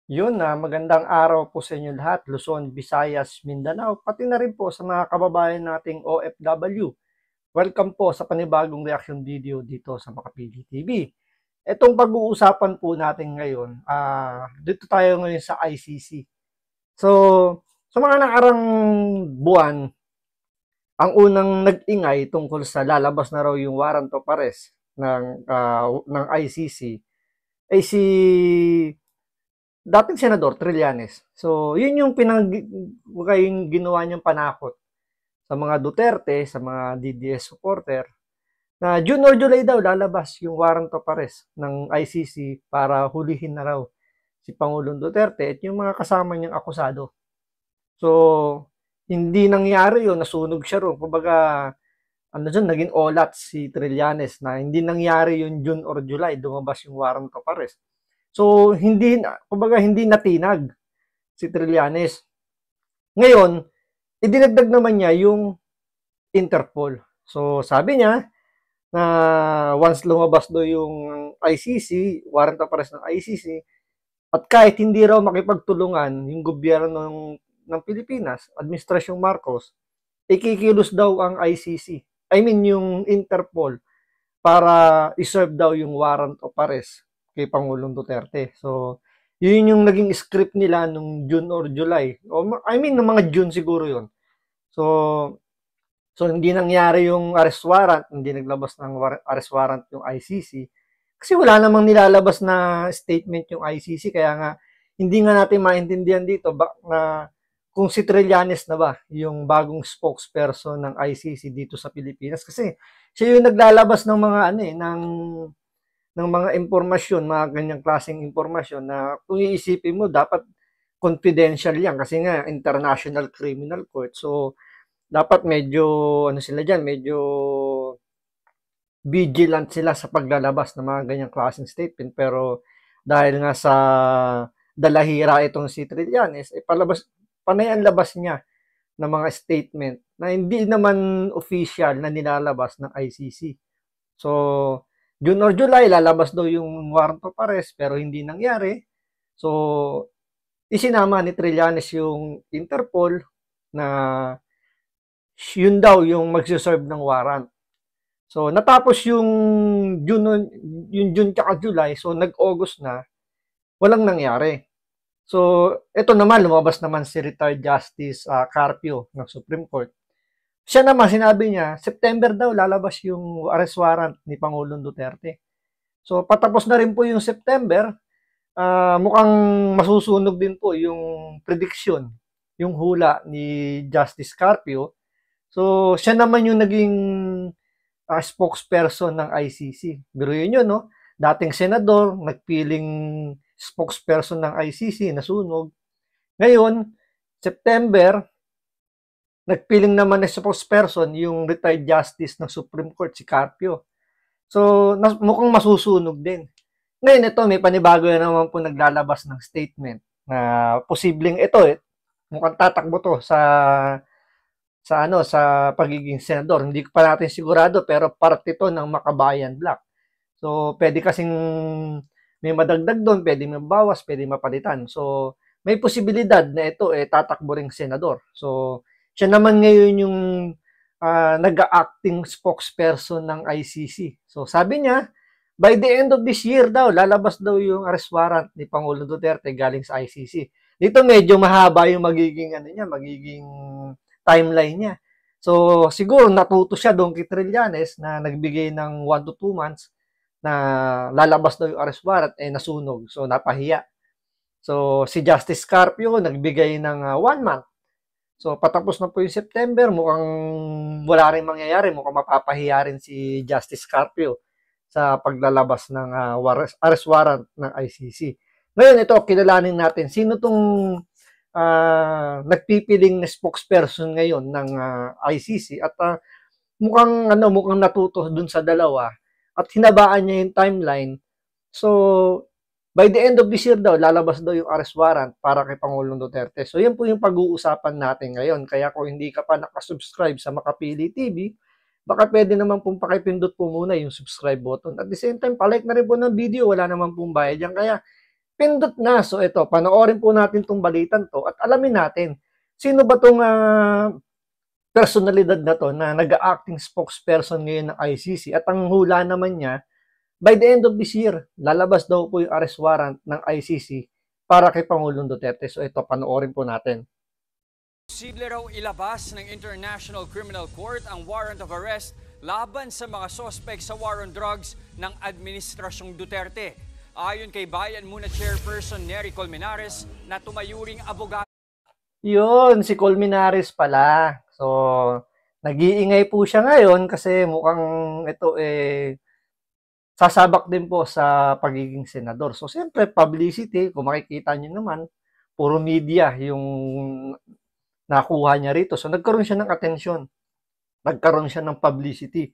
Yun na, magandang araw po sa inyo lahat, Luzon, Visayas, Mindanao, pati na rin po sa mga kababayan nating OFW. Welcome po sa panibagong reaction video dito sa Makapili TV. Itong pag-uusapan po natin ngayon, dito tayo ngayon sa ICC. So, sa mga nakarang buwan, ang unang nag-ingay tungkol sa lalabas na raw yung warrant of arrest ng ICC ay si dating Senador Trillanes. So, yun yung yung ginawa niyang panakot sa mga Duterte, sa mga DDS supporter, na June or July daw lalabas yung warrant of arrest ng ICC para hulihin na raw si Pangulong Duterte at yung mga kasama niyang akusado. So, hindi nangyari yun, nasunog siya ron. Kumbaga, ano dyan, naging olat si Trillanes na hindi nangyari yung June or July, lumabas yung warrant of arrest. So, kumbaga, hindi natinag si Trillanes. Ngayon, idinagdag naman niya yung Interpol. So, sabi niya na once lumabas do yung ICC, warrant of arrest ng ICC, at kahit hindi raw makipagtulungan yung gobyerno ng Pilipinas, Administrasyong Marcos, ikikilos daw ang ICC. I mean, yung Interpol para iserve daw yung warrant of arrest kay Pangulong Duterte. So, yun yung naging script nila nung June or July. I mean, nung mga June siguro yun. So, hindi nangyari yung arrest warrant, hindi naglabas ng arrest warrant yung ICC. Kasi wala namang nilalabas na statement yung ICC, kaya nga hindi nga natin maintindihan dito na kung si Trillanes na ba yung bagong spokesperson ng ICC dito sa Pilipinas, kasi siya yung naglalabas ng mga ng mga impormasyon, mga ganyang klaseng impormasyon na kung iisipin mo dapat confidential yan kasi nga International Criminal Court. So dapat medyo ano sila diyan, medyo vigilant sila sa paglalabas ng mga ganyang klaseng statement, pero dahil nga sa dalahira itong si Trillanes, panay ang labas niya ng mga statement na hindi naman official na nilalabas ng ICC. So, June or July, lalabas daw yung warrant of arrest pero hindi nangyari. So, isinama ni Trillanes yung Interpol na yun daw yung magsiserve ng warrant. So, natapos yung June tsaka July, so nag-August na, walang nangyari. So, ito naman, lumabas naman si retired Justice Carpio ng Supreme Court. Siya naman, sinabi niya, September daw lalabas yung arrest warrant ni Pangulong Duterte. So, patapos na rin po yung September, mukhang masusunog din po yung prediction, yung hula ni Justice Carpio. So, siya naman yung naging spokesperson ng ICC. Biruin nyo, no? Dating senador, nagpiling spokesperson ng ICC, nasunog. Ngayon, September, nagpiling naman na spokesperson yung retired justice ng Supreme Court, si Carpio. So, mukhang masusunog din. Ngayon, ito, may panibago na naman po naglalabas ng statement na posibleng ito, mukhang tatakbo to sa pagiging senador. Hindi pa natin sigurado pero parte ito ng Makabayan Block. So, pwede kasing may madagdag doon, pwede may bawas, pwede mapalitan. So, may posibilidad na ito tatakbo ring senador. So, siya naman ngayon yung nag-acting spokesperson ng ICC. So, sabi niya, by the end of this year daw, lalabas daw yung arrest warrant ni Pangulong Duterte galing sa ICC. Dito medyo mahaba yung magiging timeline niya. So, siguro natuto siya doon kay Trillanes na nagbigay ng 1 to 2 months na lalabas daw yung arrest warrant, nasunog. So, napahiya. So, si Justice Carpio nagbigay ng 1 month. So, patapos na po yung September, mukhang wala rin mangyayari. Mukhang mapapahiya rin si Justice Carpio sa paglalabas ng arrest warrant ng ICC. Ngayon, ito, kilalanin natin. Sino tong nagpipiling na spokesperson ngayon ng ICC at mukhang natuto dun sa dalawa at hinabaan niya yung timeline. So, by the end of this year daw, lalabas daw yung arrest warrant para kay Pangulong Duterte. So, yan po yung pag-uusapan natin ngayon. Kaya kung hindi ka pa nakasubscribe sa Makapili TV, baka pwede naman pong pakipindot po muna yung subscribe button. At the same time, palike na rin po ng video. Wala naman pong bayad yan. Kaya, Pindot na. So ito, panoorin po natin tong balitan to at alamin natin sino ba tong personalidad na to na nag-acting spokesperson ngayon ng ICC at ang hula naman niya, by the end of this year, lalabas daw po yung arrest warrant ng ICC para kay Pangulong Duterte. So ito, panoorin po natin. Posible raw ilabas ng International Criminal Court ang warrant of arrest laban sa mga sospek sa war on drugs ng Administrasyong Duterte. Ayon kay Bayan Muna Chairperson Nery Colmenares na tumayuring abogado. Yun, si Colmenares pala. So, nag-iingay po siya ngayon kasi mukhang ito sasabak din po sa pagiging senador. So, siyempre, publicity, kung makikita nyo naman, puro media yung nakuha niya rito. So, nagkaroon siya ng atensyon. Nagkaroon siya ng publicity.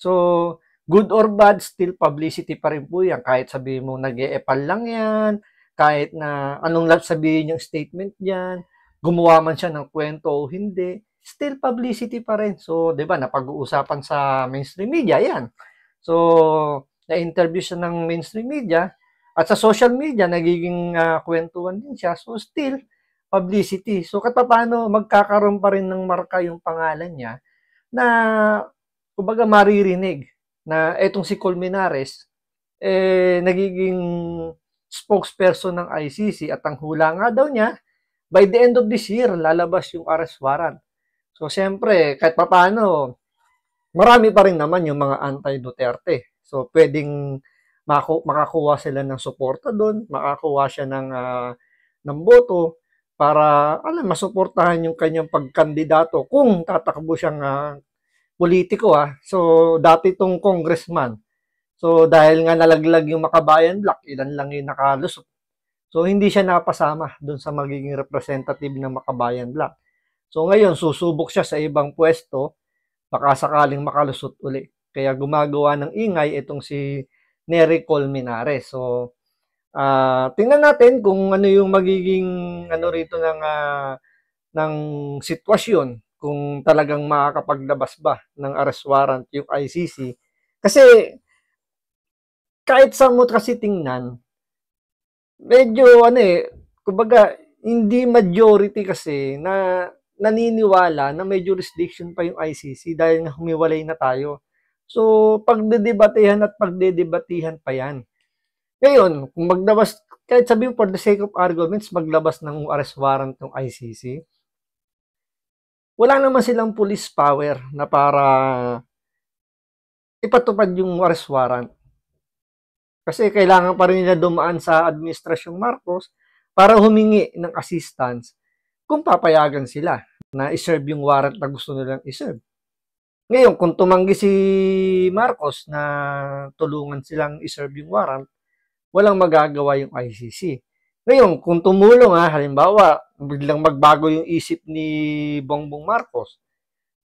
So, good or bad, still publicity pa rin po yan. Kahit sabihin mo, nag-e-epal lang yan, kahit na anong sabihin yung statement niyan, gumawa man siya ng kwento o hindi, still publicity pa rin. So, di ba, napag-uusapan sa mainstream media, yan. So, na-interview siya ng mainstream media, at sa social media, nagiging kwentuhan din siya. So, still, publicity. So, paano magkakaroon pa rin ng marka yung pangalan niya na, kumbaga, maririnig na etong si Colmenares, nagiging spokesperson ng ICC at ang hula nga daw niya, by the end of this year, lalabas yung arrest warrant. So, siyempre, kahit paano, marami pa rin naman yung mga anti-Duterte. So, pwedeng makakuha sila ng suporta doon, makakuha siya ng boto para masuportahan yung kanyang pagkandidato kung tatakbo siyang politiko. So, dati itong congressman. So, dahil nga nalaglag yung Makabayan Block, ilan lang yung nakalusot. So, hindi siya napasama doon sa magiging representative ng Makabayan Block. So, ngayon, susubok siya sa ibang pwesto, baka sakaling makalusot uli. Kaya gumagawa ng ingay itong si Nery Colmenares. So, tingnan natin kung ano yung magiging rito ng sitwasyon, kung talagang makakapaglabas ba ng arrest warrant yung ICC. Kasi kahit sa mo kasi tingnan, medyo kumbaga hindi majority kasi na naniniwala na may jurisdiction pa yung ICC dahil nga humiwalay na tayo. So, pagdedebatehan at pagdedebatehan pa yan. Ngayon, kung maglabas, kahit sabihin for the sake of arguments, maglabas ng arrest warrant ng ICC, wala naman silang police power na para ipatupad yung arrest warrant. Kasi kailangan pa rin nila dumaan sa Administrasyong Marcos para humingi ng assistance kung papayagan sila na iserve yung warrant na gusto nilang iserve. Ngayon, kung tumanggi si Marcos na tulungan silang iserve yung warrant, walang magagawa yung ICC. Ngayon, kung tumulong halimbawa, biglang magbago yung isip ni Bongbong Marcos,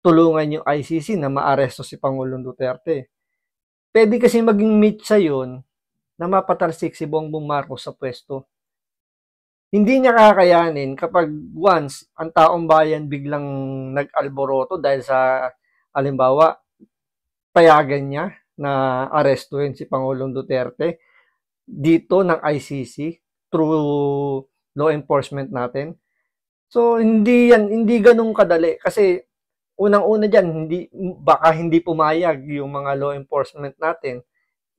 tulungan yung ICC na maaresto si Pangulong Duterte. Pwede kasi maging mitsa yun na mapatalsik si Bongbong Marcos sa pwesto. Hindi niya kakayanin kapag once ang taong bayan biglang nag-alboroto dahil sa halimbawa, payagan niya na arestuhin si Pangulong Duterte dito ng ICC through law enforcement natin. So, hindi ganun kadali kasi unang-una diyan, baka hindi pumayag yung mga law enforcement natin,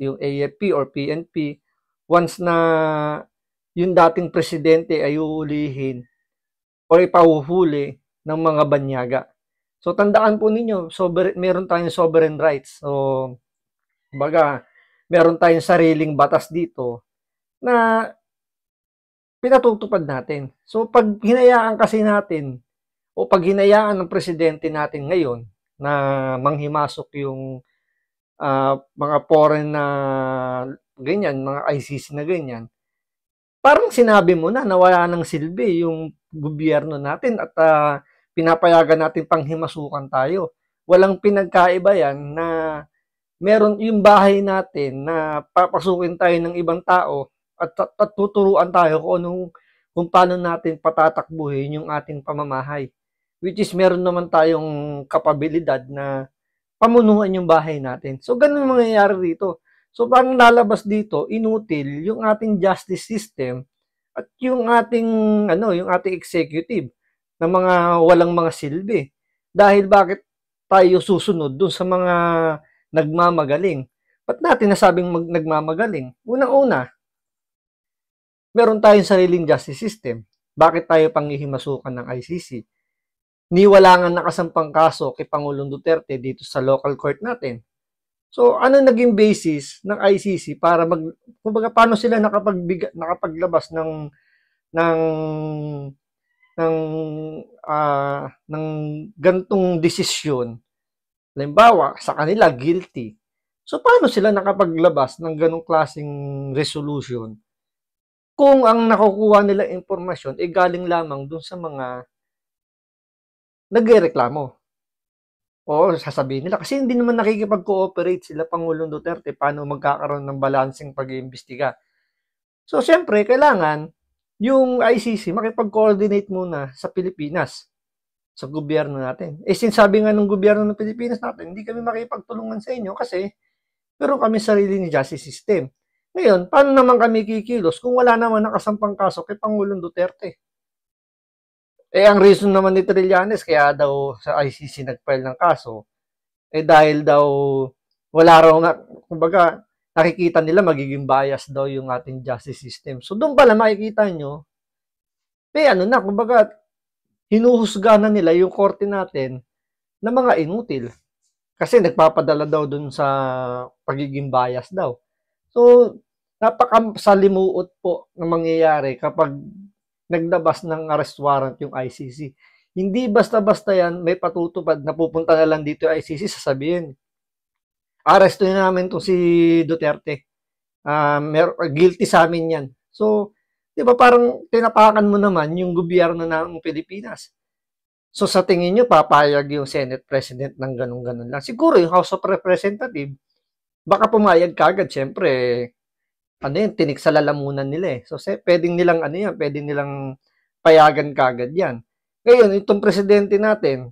yung AFP or PNP, once na yung dating presidente ay uulihin o ipahuhuli ng mga banyaga. So, tandaan po ninyo, meron tayong sovereign rights. So, baga, meron tayong sariling batas dito na pinatutupad natin. So, pag hinayaan kasi natin o pag hinayaan ng presidente natin ngayon na manghimasok yung mga foreign na ganyan, mga ICC na ganyan, parang sinabi mo na wala ng silbi yung gobyerno natin at pinapayagan natin panghimasukan tayo. Walang pinagkaiba yan na meron yung bahay natin na papasukin tayo ng ibang tao at tuturuan tayo kung paano natin patatakbuhin yung ating pamamahay. Which is meron naman tayong kapabilidad na pamunuan yung bahay natin. So, ganun mangyayari dito. So parang lalabas dito, inutil yung ating justice system at yung ating yung ating executive na mga walang mga silbi. Dahil bakit tayo susunod dun sa mga nagmamagaling? Ba't natin nasabing nagmamagaling? Unang-una, meron tayong sariling justice system. Bakit tayo panghihimasukan ng ICC? Niwalangan nakasampang kaso kay Pangulong Duterte dito sa local court natin. So, ano naging basis ng ICC para kumbaga paano sila nakapaglabas ng ng ng gantong desisyon? Halimbawa, sa kanila guilty. So, paano sila nakapaglabas ng ganong klaseng resolution kung ang nakukuha nila impormasyon ay galing lamang dun sa mga nagrereklamo? O sasabihin nila, kasi hindi naman nakikipag-cooperate sila Pangulong Duterte, paano magkakaroon ng balancing pag-iimbestiga. So, siyempre, kailangan yung ICC makipag-coordinate muna sa Pilipinas, sa gobyerno natin. Sinasabi nga ng gobyerno ng Pilipinas natin, hindi kami makipagtulungan sa inyo kasi meron kami sarili ni justice system. Ngayon, paano naman kami kikilos kung wala naman nakasampang kaso kay Pangulong Duterte? Ang reason naman ni Trillanes, kaya daw sa ICC nag-file ng kaso, dahil daw wala raw kumbaga, nakikita nila magiging bias daw yung ating justice system. So, doon pala makikita nyo, kumbaga, hinuhusga na nila yung korte natin na mga inutil. Kasi nagpapadala daw doon sa pagiging bias daw. So, napakasalimuot po na mangyayari kapag naglabas ng arrest warrant yung ICC. Hindi basta-basta yan, may patutupad na pupunta na lang dito yung ICC, sasabihin, arrestuhin namin itong si Duterte. Guilty sa amin yan. So, di ba parang tinapakan mo naman yung gobyerno ng Pilipinas. So, sa tingin nyo, papayag yung Senate President ng ganun-ganun lang. Siguro yung House of Representatives, baka pumayag kagad, syempre, tinik sa lalamunan nila eh. So, pwedeng nilang payagan kagad yan. Ngayon, itong presidente natin,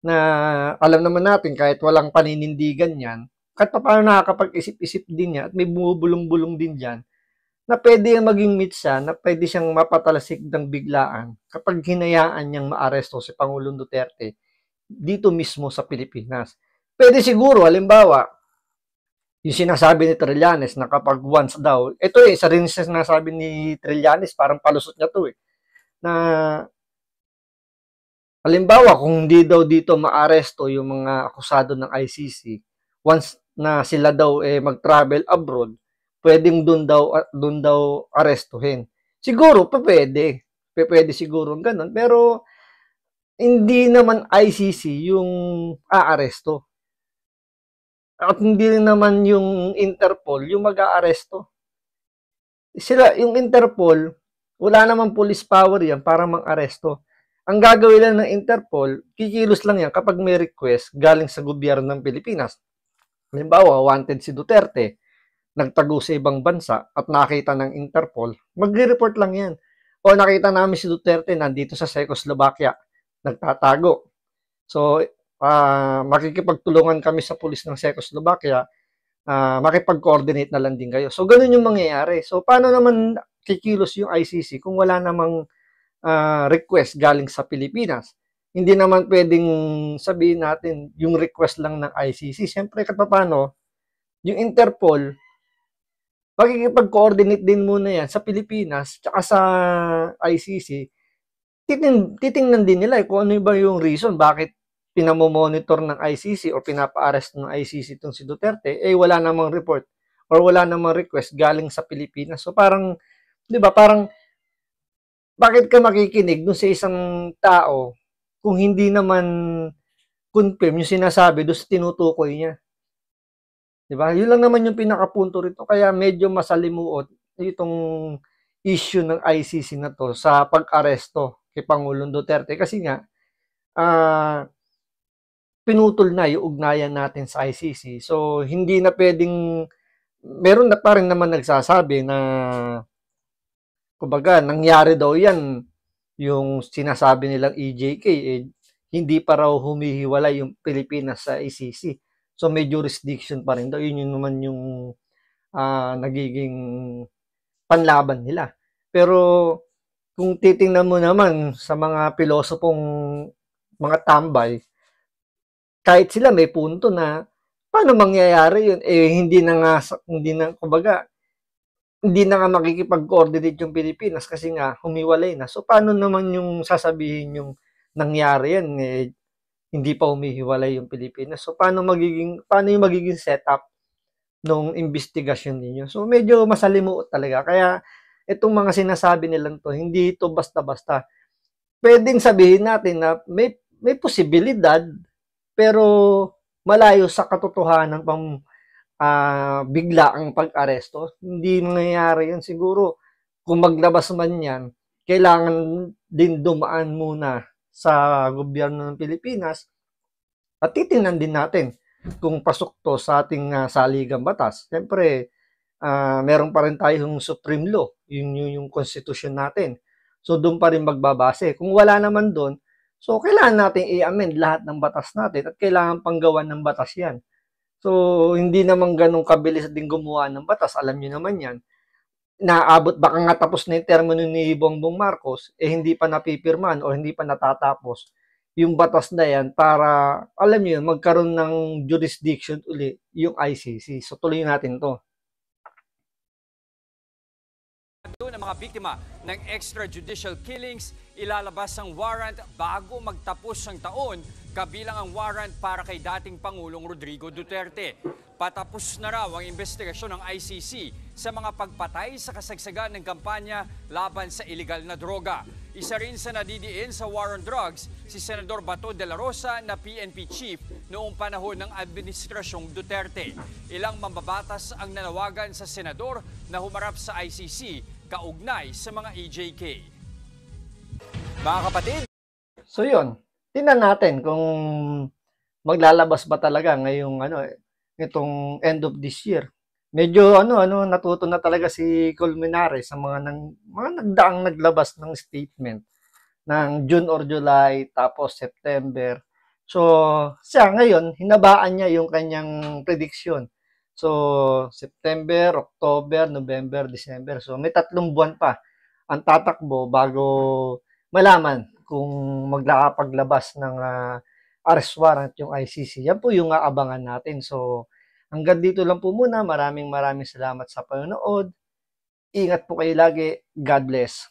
na alam naman natin, kahit walang paninindigan yan, kahit pa paano nakakapag-isip-isip din yan, at may bumubulong-bulong din dyan, na pwede maging mitsa, na pwede siyang mapatalasik ng biglaan kapag hinayaan niyang maaresto si Pangulong Duterte dito mismo sa Pilipinas. Pwede siguro, halimbawa, yung sinasabi ni Trillanes na kapag once daw, ito isa rin sinasabi ni Trillanes, parang palusot niya to na halimbawa kung hindi daw dito maaresto yung mga akusado ng ICC, once na sila daw mag-travel abroad, pwedeng doon daw arestuhin. Siguro pwede siguro ganun, pero hindi naman ICC yung aaresto. At hindi rin naman yung Interpol yung mag-aaresto. Yung Interpol, wala naman police power yan para mang-aresto. Ang gagawin lang ng Interpol, kikilos lang yan kapag may request galing sa gobyerno ng Pilipinas. Halimbawa, wanted si Duterte, nagtago sa ibang bansa at nakita ng Interpol, magre-report lang yan. O nakita namin si Duterte nandito sa Czechoslovakia, nagtatago. So, makikipagtulungan kami sa pulis ng Czechoslovakia, makipag-coordinate na lang din kayo. So, ganun yung mangyayari. So, paano naman kikilos yung ICC kung wala namang request galing sa Pilipinas? Hindi naman pwedeng sabihin natin yung request lang ng ICC. Siyempre, paano, yung Interpol, makikipag-coordinate din muna yan sa Pilipinas tsaka sa ICC. Titingnan din nila kung ano ba yung reason bakit pinamomonitor ng ICC o pinapa-arrest ng ICC itong si Duterte, wala namang report or wala namang request galing sa Pilipinas. So parang, di ba, parang, bakit ka makikinig dun sa isang tao kung hindi naman confirm yung sinasabi doon sa tinutukoy niya? Di ba? Yun lang naman yung pinakapunto rito. Kaya medyo masalimuot itong issue ng ICC na to sa pag-aresto kay Pangulong Duterte. Kasi nga, pinutol na yung ugnayan natin sa ICC. So, hindi na pwedeng, meron na pa rin naman nagsasabi na, kumbaga, nangyari daw yan, yung sinasabi nilang EJK, hindi pa raw humihiwalay yung Pilipinas sa ICC. So, may jurisdiction pa rin daw. Yun yung naman yung nagiging panlaban nila. Pero kung titingnan mo naman sa mga pilosopong mga tambay, kahit sila may punto na paano mangyayari yun? Hindi na nga, kumbaga, hindi na nga makikipag-coordinate yung Pilipinas kasi nga humiwalay na. So, paano naman yung sasabihin yung nangyari yan? Hindi pa humihiwalay yung Pilipinas. So, paano yung magiging setup nung investigasyon ninyo? So, medyo masalimuot talaga. Kaya, itong mga sinasabi nilang to, hindi ito basta-basta. Pwedeng sabihin natin na may posibilidad, pero malayo sa katotohanan pang bigla ang pag-aresto. Hindi nangyayari yan. Siguro, kung maglabas man yan, kailangan din dumaan muna sa gobyerno ng Pilipinas at titingnan din natin kung pasok to sa ating saligang batas. Siyempre, meron pa rin tayong Supreme Law, yung Constitution natin. So, doon pa rin magbabase. Kung wala naman doon, so kailangan natin i-amend lahat ng batas natin at kailangan panggawan ng batas yan. So, hindi naman ganun kabilis din gumawa ng batas. Alam niyo naman yan. Naabot, baka nga tapos na yung termino ni Bongbong Marcos, hindi pa napipirman o hindi pa natatapos yung batas na yan para, alam niyo, magkaroon ng jurisdiction uli yung ICC. So, tuloy natin to. Ng mga biktima ng extrajudicial killings, ilalabas ang warrant bago magtapos ang taon, kabilang ang warrant para kay dating Pangulong Rodrigo Duterte. Patapos na raw ang investigasyon ng ICC sa mga pagpatay sa kasagsagan ng kampanya laban sa iligal na droga. Isa rin sa nadidiin sa war on drugs, si Senador Bato de la Rosa na PNP chief noong panahon ng Administrasyong Duterte. Ilang mambabatas ang nanawagan sa senador na humarap sa ICC kaugnay sa mga EJK. Mga kapatid, so yun, tingnan natin kung maglalabas ba talaga ngayong itong end of this year. Medyo natuto na talaga si Colmenares sa mga nagdaang naglabas ng statement ng June or July tapos September. So siya ngayon hinabaan niya yung kanyang prediction. So September, October, November, December. So may 3 buwan pa ang tatakbo bago malaman kung magpapaglabas ng arrest warrant yung ICC. Yan po yung aabangan natin. So, hanggang dito lang po muna. Maraming salamat sa panonood. Ingat po kayo lagi. God bless.